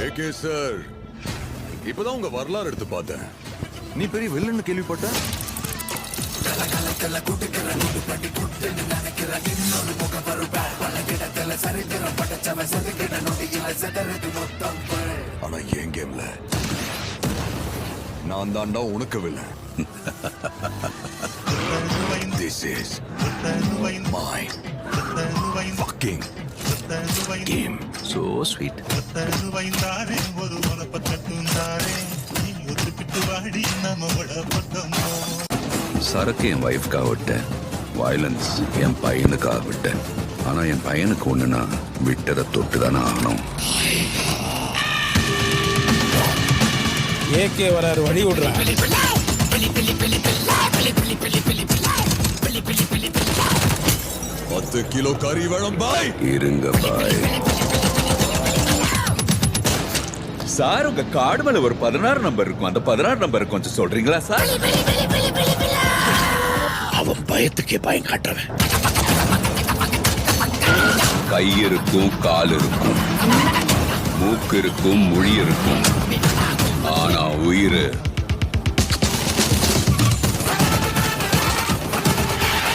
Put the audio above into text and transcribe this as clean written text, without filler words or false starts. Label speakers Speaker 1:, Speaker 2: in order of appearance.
Speaker 1: AK sir, இப்பதான் உங்க வரலாறு எடுத்து பார்த்தேன். நீ பெரிய வில்லன்னு கேள்விப்பட்ட. ஆனா என் கேம்ல நான் தாண்டா உனக்கு villain. This is my fucking game.
Speaker 2: So sweet. சரக்கு என் வைஃப்காக விட்டேன், வயலன்ஸ் என் பையனுக்காக விட்டேன். ஆனா என் பையனுக்கு ஒண்ணுனா விட்டதை தொட்டு தானே ஆகணும்.
Speaker 3: ஏகே வராரு, வழி விடுறான்.
Speaker 1: 10 கிலோ கறி வேணும் பாய்.
Speaker 2: இருங்க பாய்.
Speaker 4: சார், உங்க கார்டு மேல ஒரு 16 நம்பர் இருக்கும். அந்த 16 நம்பர் கொஞ்சம் சொல்றீங்களா சார்?
Speaker 3: அவன் பயத்துக்கே பயம் காட்டுறவன்.
Speaker 2: கை இருக்கும், கால் இருக்கும், மூக்கு இருக்கும், மொழி இருக்கும். ஆனா உயிர்